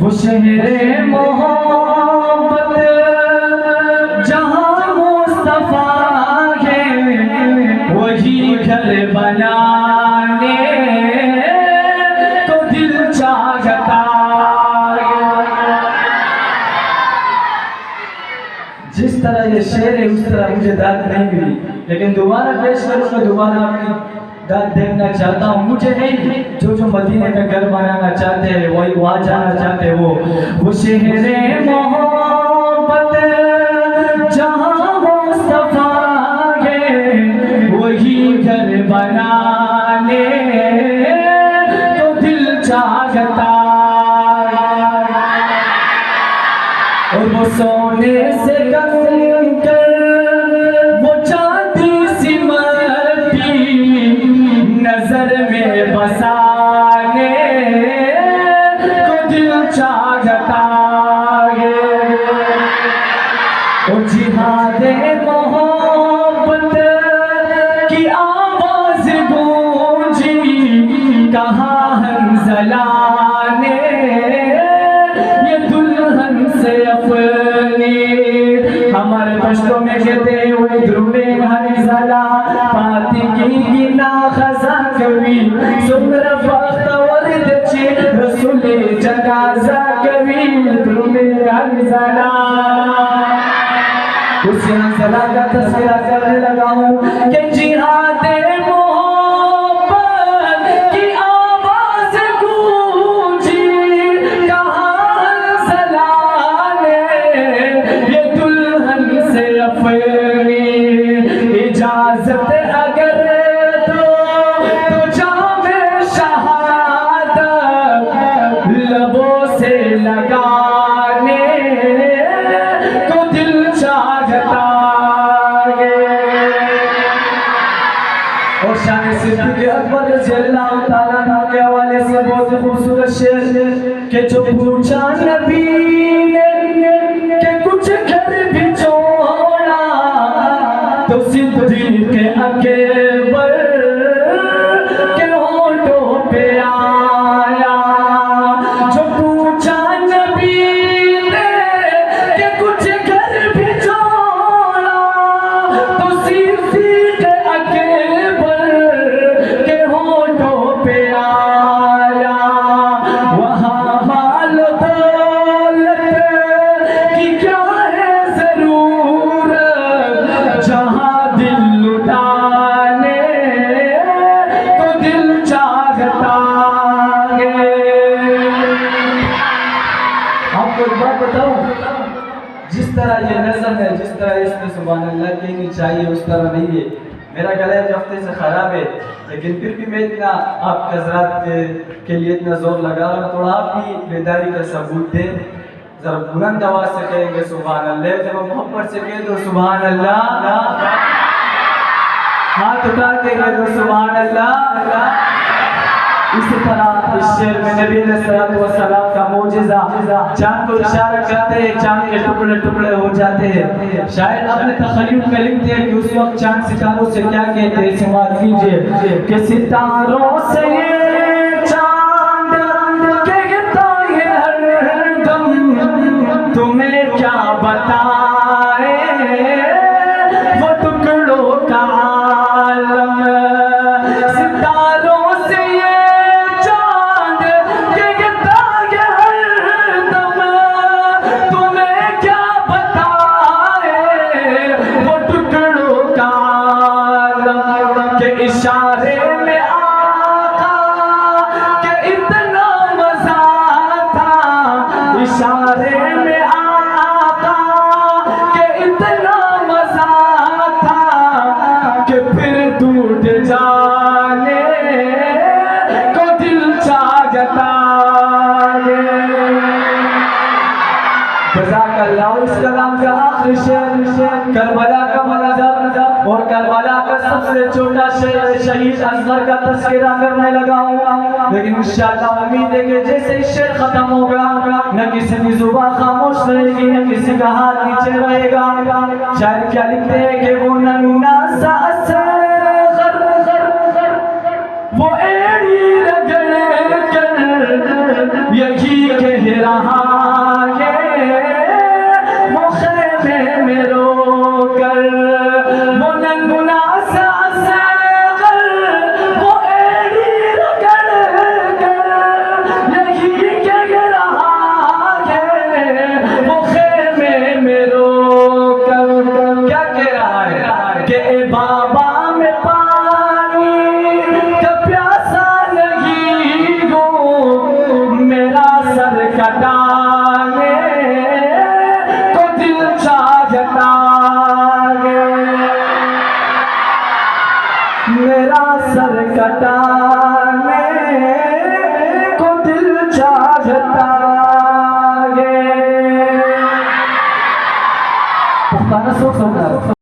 वो शहरे मोहब्बत जहाँ मुस्तफा है, वही घर बनाने तो दिल चाहता है। जिस तरह ये शेर है उस तरह मुझे दाद नहीं मिली, लेकिन दोबारा पेश करूँगा, दोबारा आपकी दाद देखना चाहता हूँ। मुझे नहीं, जो मदीने में घर बनाना चाहते हैं, वही वहाँ जाना चाहते हैं, वो शहरे मोहब्बत जहाँ मुस्तफा है, वही घर बनाने तो दिल चाहता है। और वो सोने से कंकर, वो चांदी सी नजर में बसाने को दिल चाहता है। और जिहादे मोहब्बत की आवाज गूंजी, कहाँ हंज़ला ने ये दुल्हन से अपनी, हमारे पश्तों में कहते हुए ध्रुवे हंज़ला पाती की ना खजा कवि सुंदर बख्तवर दची रसूले जनाजा कवि ध्रुवे हंज़ला। उस हंज़ला का तस्वीर करने लगा हूँ कि जिहादे इजाजत अगर तो जामे शहादत लबों से लगाने को दिल चाहता है। और शान सिद्दीक़ अकबर रज़ियल्लाहु ताला अन्हु के हवाले से बहुत खूबसूरत शेर के जो पूछा नबी ने के कुछ घर भी छोड़ा तो सिद्दीक़ अकबर के होठों पे आया। जो पूछा नबी ने कि कुछ घर भी छोड़ा तो सिद्दीक़ अकबर के होठों पे आया। वहाँ माल दौलत की क्या है ज़रूरत, जहाँ जिस तरह ये नज़म है, जिस तरह इसमें सुभान अल्लाह कहनी चाहिए उस तरह नहीं है। मेरा गला एक हफ्ते से ख़राब है, लेकिन फिर भी मैं इतना आप हज़रात के लिए इतना जोर लगा रहा हूँ। थोड़ा आप भी बेदारी का सबूत दें, ज़रा बुलंद आवाज़ से कहेंगे सुभान अल्लाह, जब मोहब्बत से कह दो सुभान अल्लाह, हाथ उठा के कह दो सुभान अल्लाह। इसी तरह इस शेर में नबी अलैहिस्सलाम का मौजिज़ा, चाँद को इशारा करते हैं, चाँद के टुकड़े टुकड़े हो जाते हैं। शायद आपने तख़य्युल में लिखते हैं कि उस वक्त चाँद सितारों से क्या कहते हैं, समाज कीजिए कि सितारों से चाँद कहता है हरदम, तुम्हें क्या बताए वो टुकड़ों का आलम। इशारे में आका के इतना मजा था, इशारे में आका के इतना मजा था कि फिर टूट जाने को दिल चाहता है। जज़ाकल्लाह। इस कलाम का आखिरी शेर करबला का मनाज़र और करबला का सबसे छोटा शहीद असगर का तज़किरा करने लगा हूँ। लेकिन इंशाअल्लाह उम्मीद है कि जैसे ही शेर खत्म होगा न किसी की जुबान खामोश रहेगी, न किसी का हाथ नीचे रहेगा। शायद क्या लिखते हैं कि वो नन्ना सा असगर वो एड़ी रगड़ कर यही कह रहा है, वो खेमे में रोकर वो नंगुना सा सागर, वो एड़ी रगड़ कर यही कह रहा है, वो खेमे में रोकर क्या कह रहा है कि बाबा में पानी का प्यासा नहीं हो, मेरा सर कटाने को दिल चाहता है, मेरा सर कटाने को दिल चाहता है। पुख्ताना सोच समझा